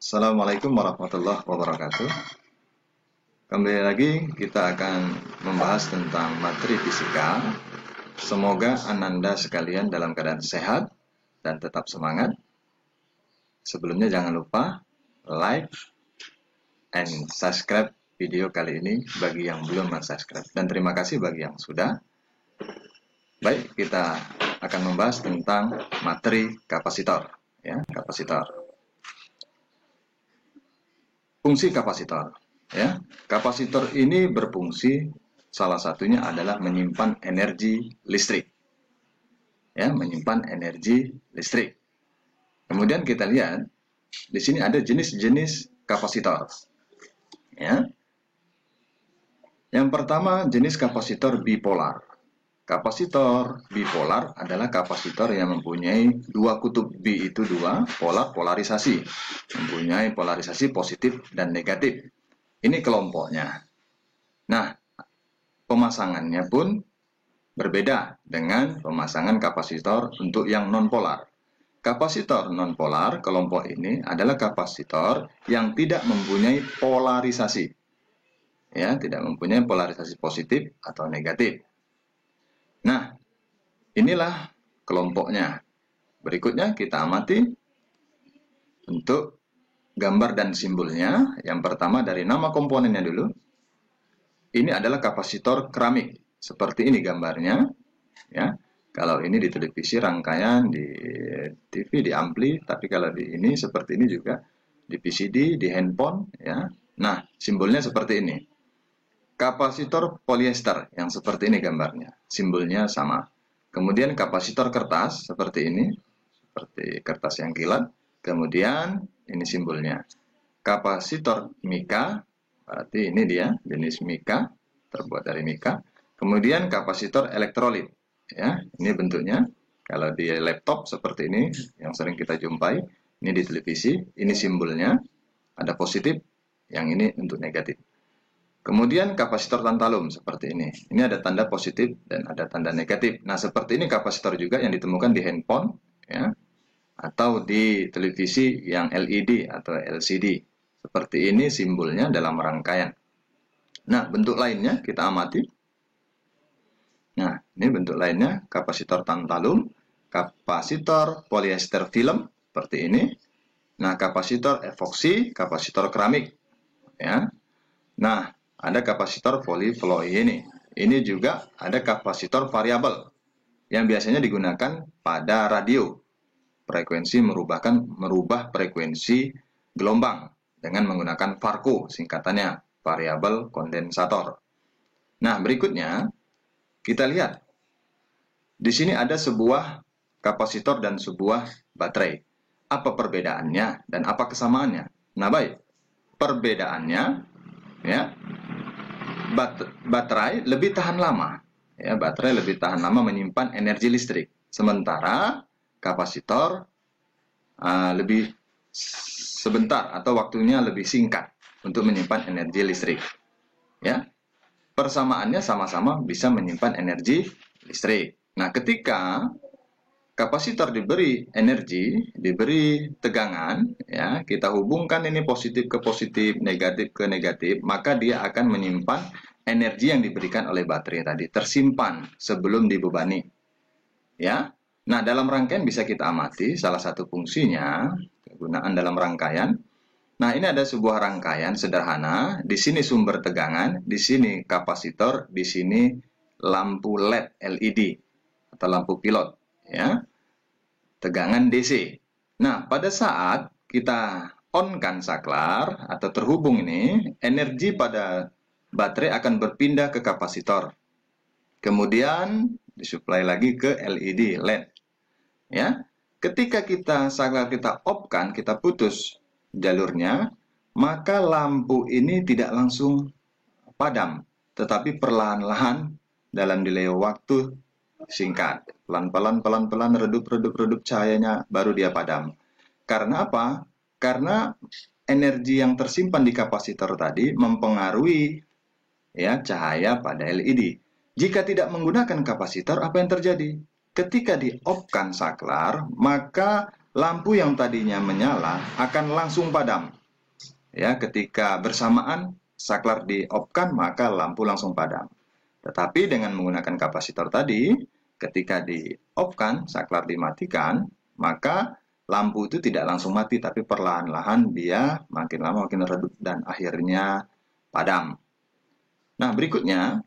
Assalamualaikum warahmatullahi wabarakatuh. Kembali lagi kita akan membahas tentang materi fisika. Semoga Ananda sekalian dalam keadaan sehat dan tetap semangat. Sebelumnya jangan lupa like and subscribe video kali ini bagi yang belum subscribe. Dan terima kasih bagi yang sudah. Baik, kita akan membahas tentang materi kapasitor. Ya, kapasitor. Fungsi kapasitor, ya. Kapasitor ini berfungsi, salah satunya adalah menyimpan energi listrik. Ya, menyimpan energi listrik. Kemudian kita lihat di sini ada jenis-jenis kapasitor. Ya. Yang pertama jenis kapasitor bipolar. Kapasitor bipolar adalah kapasitor yang mempunyai dua kutub. B itu dua, polarisasi. Mempunyai polarisasi positif dan negatif. Ini kelompoknya. Nah, pemasangannya pun berbeda dengan pemasangan kapasitor untuk yang nonpolar. Kapasitor nonpolar, kelompok ini adalah kapasitor yang tidak mempunyai polarisasi. Ya, tidak mempunyai polarisasi positif atau negatif. Nah, inilah kelompoknya. Berikutnya kita amati untuk gambar dan simbolnya. Yang pertama dari nama komponennya dulu. Ini adalah kapasitor keramik. Seperti ini gambarnya. Ya, kalau ini di televisi rangkaian, di TV, di ampli. Tapi kalau di ini seperti ini juga di PCD, di handphone. Ya. Nah, simbolnya seperti ini. Kapasitor polyester yang seperti ini gambarnya, simbolnya sama. Kemudian kapasitor kertas seperti ini, seperti kertas yang kilat. Kemudian ini simbolnya. Kapasitor mika, berarti ini dia jenis mika, terbuat dari mika. Kemudian kapasitor elektrolit, ya, ini bentuknya. Kalau di laptop seperti ini yang sering kita jumpai, ini di televisi, ini simbolnya, ada positif, yang ini untuk negatif. Kemudian kapasitor tantalum seperti ini. Ini ada tanda positif dan ada tanda negatif. Nah, seperti ini kapasitor juga yang ditemukan di handphone, ya, atau di televisi yang LED atau LCD. Seperti ini simbolnya dalam rangkaian. Nah, bentuk lainnya kita amati. Nah, ini bentuk lainnya kapasitor tantalum, kapasitor polyester film seperti ini. Nah, kapasitor epoksi, kapasitor keramik, ya. Nah, ada kapasitor polyfloy ini. Ini juga ada kapasitor variabel yang biasanya digunakan pada radio. Frekuensi merubah frekuensi gelombang dengan menggunakan VARCO, singkatannya variabel kondensator. Nah, berikutnya kita lihat. Di sini ada sebuah kapasitor dan sebuah baterai. Apa perbedaannya dan apa kesamaannya? Nah, baik. Perbedaannya, ya, baterai lebih tahan lama, ya, baterai lebih tahan lama menyimpan energi listrik, sementara kapasitor lebih sebentar atau waktunya lebih singkat untuk menyimpan energi listrik, ya. Persamaannya sama-sama bisa menyimpan energi listrik. Nah, ketika kapasitor diberi energi, diberi tegangan, ya, kita hubungkan ini positif ke positif, negatif ke negatif, maka dia akan menyimpan energi yang diberikan oleh baterai tadi, tersimpan sebelum dibebani. Ya. Nah, dalam rangkaian bisa kita amati salah satu fungsinya, kegunaan dalam rangkaian. Nah, ini ada sebuah rangkaian sederhana, di sini sumber tegangan, di sini kapasitor, di sini lampu LED LED atau lampu pilot, ya, tegangan DC. Nah, pada saat kita on-kan saklar atau terhubung ini, energi pada baterai akan berpindah ke kapasitor. Kemudian disuplai lagi ke LED LED. Ya. Ketika saklar kita off-kan, kita putus jalurnya, maka lampu ini tidak langsung padam, tetapi perlahan-lahan dalam delay waktu singkat, pelan-pelan redup cahayanya baru dia padam. Karena apa? Karena energi yang tersimpan di kapasitor tadi mempengaruhi, ya, cahaya pada LED. Jika tidak menggunakan kapasitor, apa yang terjadi? Ketika di off-kan saklar, maka lampu yang tadinya menyala akan langsung padam. Ya, ketika bersamaan saklar di-off-kan, maka lampu langsung padam. Tetapi dengan menggunakan kapasitor tadi, ketika di-off-kan, saklar dimatikan, maka lampu itu tidak langsung mati, tapi perlahan-lahan dia makin lama makin redup dan akhirnya padam. Nah, berikutnya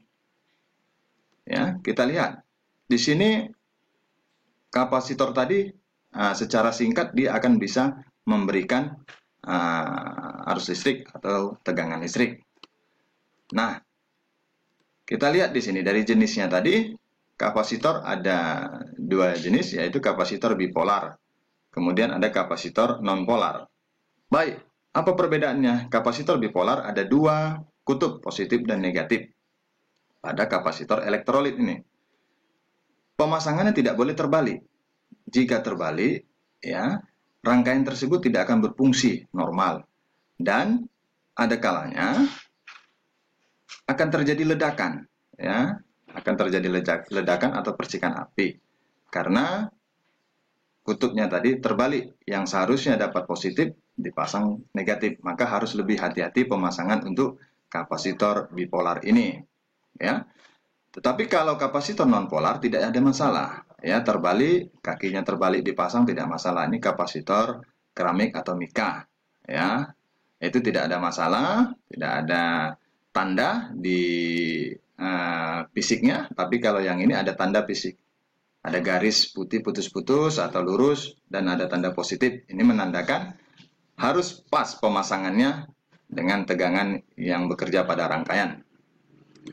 ya, kita lihat di sini kapasitor tadi secara singkat dia akan bisa memberikan arus listrik atau tegangan listrik. Nah, kita lihat di sini dari jenisnya tadi, kapasitor ada dua jenis, yaitu kapasitor bipolar. Kemudian ada kapasitor nonpolar. Baik, apa perbedaannya? Kapasitor bipolar ada dua kutub, positif dan negatif. Pada kapasitor elektrolit ini, pemasangannya tidak boleh terbalik. Jika terbalik, ya, rangkaian tersebut tidak akan berfungsi normal. Dan ada kalanya akan terjadi ledakan, ya, akan terjadi ledakan atau percikan api karena kutubnya tadi terbalik, yang seharusnya dapat positif dipasang negatif, maka harus lebih hati-hati pemasangan untuk kapasitor bipolar ini, ya. Tetapi kalau kapasitor nonpolar tidak ada masalah, ya, terbalik, kakinya terbalik dipasang tidak masalah. Ini kapasitor keramik atau mika, ya, itu tidak ada masalah, tidak ada tanda di fisiknya, tapi kalau yang ini ada tanda fisik, ada garis putih putus-putus atau lurus dan ada tanda positif. Ini menandakan harus pas pemasangannya dengan tegangan yang bekerja pada rangkaian.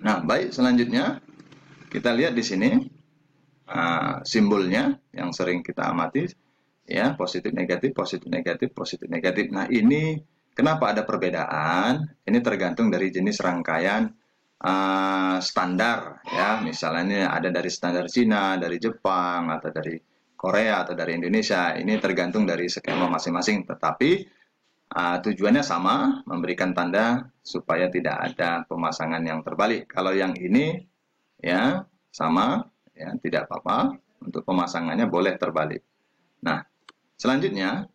Nah, baik, selanjutnya kita lihat di sini simbolnya yang sering kita amati, ya, positif negatif, positif negatif, positif negatif. Nah, ini kenapa ada perbedaan? Ini tergantung dari jenis rangkaian standar, ya. Misalnya ada dari standar Cina, dari Jepang, atau dari Korea, atau dari Indonesia. Ini tergantung dari skema masing-masing. Tetapi tujuannya sama, memberikan tanda supaya tidak ada pemasangan yang terbalik. Kalau yang ini, ya, sama, ya, tidak apa-apa. Untuk pemasangannya boleh terbalik. Nah, selanjutnya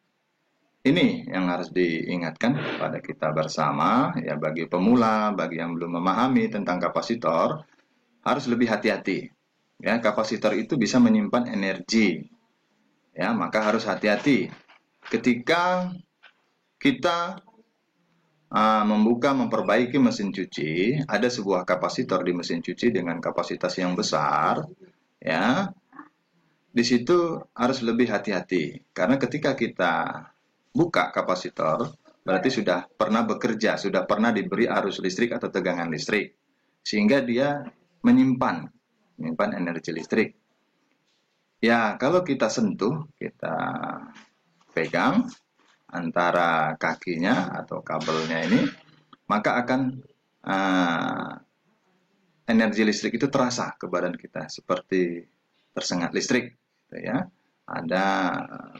ini yang harus diingatkan kepada kita bersama, ya, bagi pemula, bagi yang belum memahami tentang kapasitor, harus lebih hati-hati. Ya, kapasitor itu bisa menyimpan energi. Ya, maka harus hati-hati. Ketika kita memperbaiki mesin cuci, ada sebuah kapasitor di mesin cuci dengan kapasitas yang besar, ya. Di situ harus lebih hati-hati karena ketika kita buka kapasitor, berarti sudah pernah bekerja, sudah pernah diberi arus listrik atau tegangan listrik, sehingga dia menyimpan energi listrik. Ya, kalau kita sentuh, kita pegang antara kakinya atau kabelnya ini, maka akan energi listrik itu terasa ke badan kita, seperti tersengat listrik, ya. Ada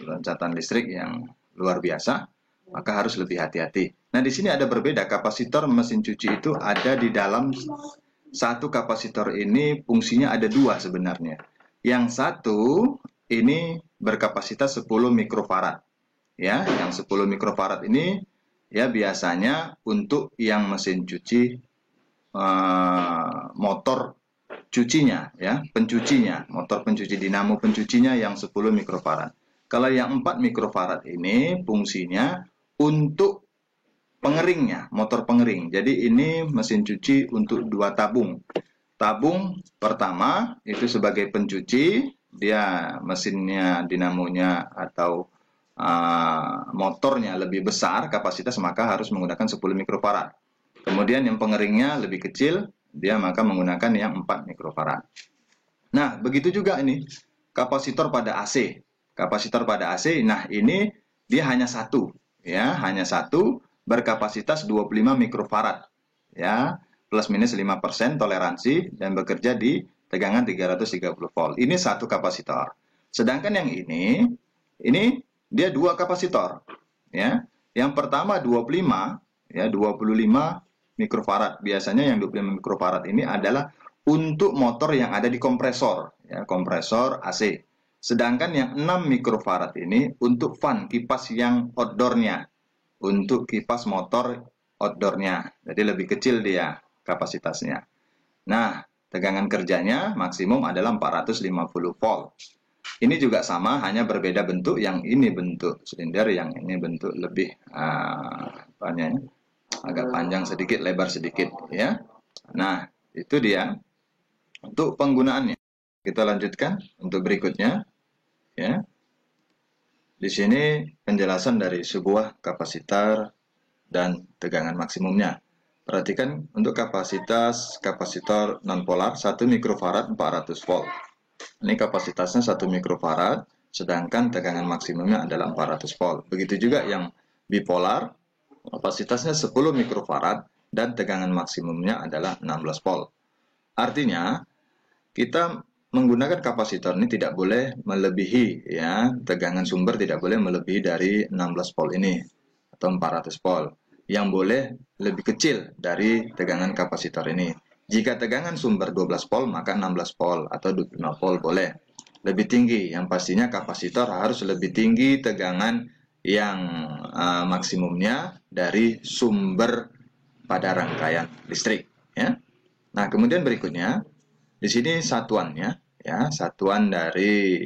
loncatan listrik yang luar biasa, maka harus lebih hati-hati. Nah, di sini ada berbeda. Kapasitor mesin cuci itu ada di dalam satu kapasitor ini, fungsinya ada dua sebenarnya. Yang satu ini berkapasitas 10 mikrofarad. Ya, yang 10 mikrofarad ini ya biasanya untuk yang mesin cuci motor cucinya, ya, pencucinya, motor pencuci dinamo pencucinya yang 10 mikrofarad. Kalau yang 4 mikrofarad ini fungsinya untuk pengeringnya, motor pengering. Jadi ini mesin cuci untuk dua tabung. Tabung pertama itu sebagai pencuci, dia mesinnya, dinamonya atau motornya lebih besar kapasitas, maka harus menggunakan 10 mikrofarad. Kemudian yang pengeringnya lebih kecil, dia maka menggunakan yang 4 mikrofarad. Nah, begitu juga ini kapasitor pada AC. Kapasitor pada AC, nah ini dia hanya satu, ya, hanya satu, berkapasitas 25 mikrofarad, ya, plus minus 5% toleransi dan bekerja di tegangan 330 volt. Ini satu kapasitor. Sedangkan yang ini dia dua kapasitor, ya. Yang pertama 25, ya, 25 mikrofarad. Biasanya yang 25 mikrofarad ini adalah untuk motor yang ada di kompresor, ya, kompresor AC. Sedangkan yang 6 mikrofarad ini untuk fan, kipas yang outdoornya, untuk kipas motor outdoornya. Jadi lebih kecil dia kapasitasnya. Nah, tegangan kerjanya maksimum adalah 450 volt. Ini juga sama, hanya berbeda bentuk. Yang ini bentuk silinder, yang ini bentuk lebih agak panjang sedikit, lebar sedikit, ya. Nah, itu dia untuk penggunaannya. Kita lanjutkan untuk berikutnya, ya. Di sini penjelasan dari sebuah kapasitor dan tegangan maksimumnya. Perhatikan untuk kapasitas kapasitor nonpolar 1 mikrofarad 400 volt. Ini kapasitasnya 1 mikrofarad, sedangkan tegangan maksimumnya adalah 400 volt. Begitu juga yang bipolar, kapasitasnya 10 mikrofarad dan tegangan maksimumnya adalah 16 volt. Artinya, kita menggunakan kapasitor ini tidak boleh melebihi, ya, tegangan sumber tidak boleh melebihi dari 16 volt ini atau 400 volt. Yang boleh lebih kecil dari tegangan kapasitor ini. Jika tegangan sumber 12 volt, maka 16 volt atau 25 volt boleh. Lebih tinggi, yang pastinya kapasitor harus lebih tinggi tegangan yang maksimumnya dari sumber pada rangkaian listrik, ya. Nah, kemudian berikutnya di sini satuannya, ya, satuan dari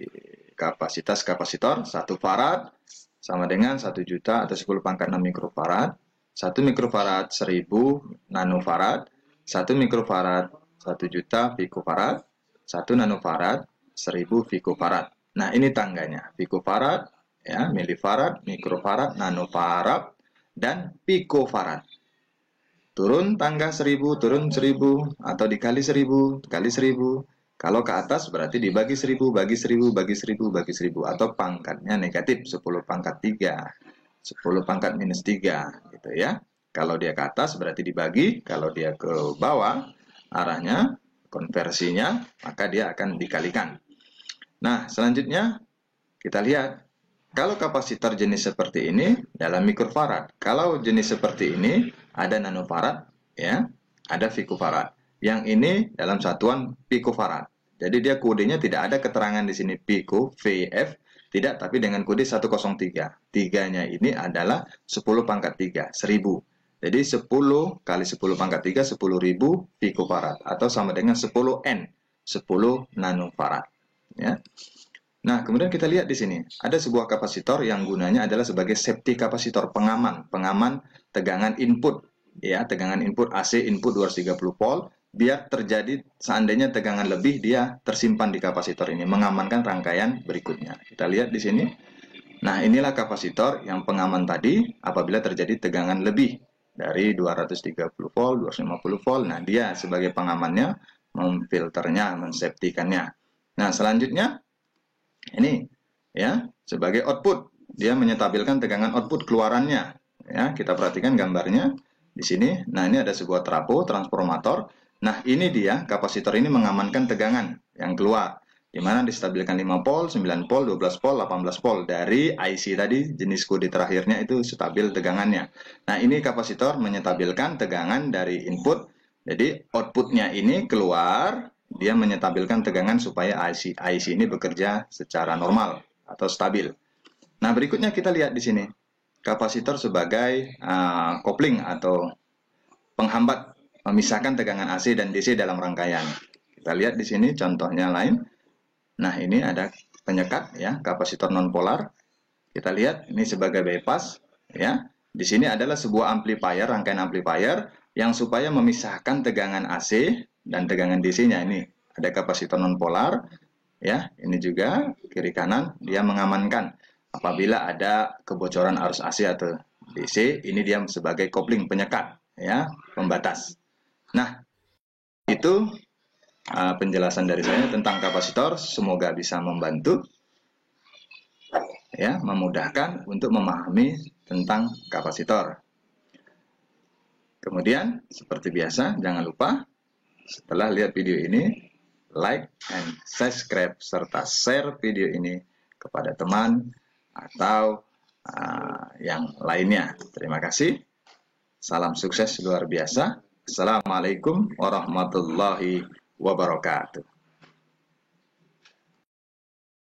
kapasitas kapasitor 1 farad sama dengan 1 juta atau 10 pangkat 6 mikrofarad. 1 mikrofarad 1000 nanofarad, 1 mikrofarad 1 juta pikofarad, 1 nanofarad 1000 pikofarad. Nah, ini tangganya. Pikofarad, ya, milifarad, mikrofarad, nanofarad, dan pikofarad. Turun tangga 1000, turun 1000, atau dikali 1000, kali 1000. Kalau ke atas berarti dibagi 1000, bagi 1000, bagi 1000, bagi 1000. Atau pangkatnya negatif, 10 pangkat 3, 10 pangkat minus 3, gitu ya. Kalau dia ke atas berarti dibagi, kalau dia ke bawah, arahnya, konversinya, maka dia akan dikalikan. Nah, selanjutnya kita lihat. Kalau kapasitor jenis seperti ini dalam mikrofarad. Kalau jenis seperti ini ada nanofarad, ya, ada pikofarad. Yang ini dalam satuan pikofarad. Jadi dia kodenya tidak ada keterangan di sini piko, VF, tidak, tapi dengan kode 103. Tiganya ini adalah 10 pangkat 3, 1000. Jadi 10 kali 10 pangkat 3, 10.000 pikofarad. Atau sama dengan 10N, 10 nanofarad. Ya. Nah, kemudian kita lihat di sini, ada sebuah kapasitor yang gunanya adalah sebagai safety kapasitor, pengaman tegangan input, ya, tegangan input AC input 230 volt, biar terjadi seandainya tegangan lebih dia tersimpan di kapasitor ini, mengamankan rangkaian berikutnya. Kita lihat di sini. Nah, inilah kapasitor yang pengaman tadi apabila terjadi tegangan lebih dari 230 volt, 250 volt. Nah, dia sebagai pengamannya, memfilternya, mensafety-kannya. Nah, selanjutnya ini, ya, sebagai output, dia menyetabilkan tegangan output keluarannya. Ya, kita perhatikan gambarnya di sini. Nah, ini ada sebuah trafo transformator. Nah, ini dia kapasitor ini mengamankan tegangan yang keluar, di mana distabilkan 5 volt, 9 volt, 12 volt, 18 volt. Dari IC tadi, jenis kode terakhirnya itu stabil tegangannya. Nah, ini kapasitor menyetabilkan tegangan dari input. Jadi, outputnya ini keluar, dia menyetabilkan tegangan supaya IC ini bekerja secara normal atau stabil. Nah, berikutnya kita lihat di sini. Kapasitor sebagai kopling atau penghambat memisahkan tegangan AC dan DC dalam rangkaian. Kita lihat di sini contohnya lain. Nah, ini ada penyekat, ya, kapasitor nonpolar. Kita lihat ini sebagai bypass, ya. Di sini adalah sebuah amplifier, rangkaian amplifier yang supaya memisahkan tegangan AC dan tegangan DC-nya. Ini ada kapasitor nonpolar, ya. Ini juga kiri kanan dia mengamankan apabila ada kebocoran arus AC atau DC. Ini dia sebagai kopling, penyekat, ya, pembatas. Nah, itu penjelasan dari saya tentang kapasitor. Semoga bisa membantu, ya, memudahkan untuk memahami tentang kapasitor. Kemudian, seperti biasa, jangan lupa setelah lihat video ini, like and subscribe serta share video ini kepada teman atau yang lainnya. Terima kasih. Salam sukses luar biasa. Assalamualaikum warahmatullahi wabarakatuh.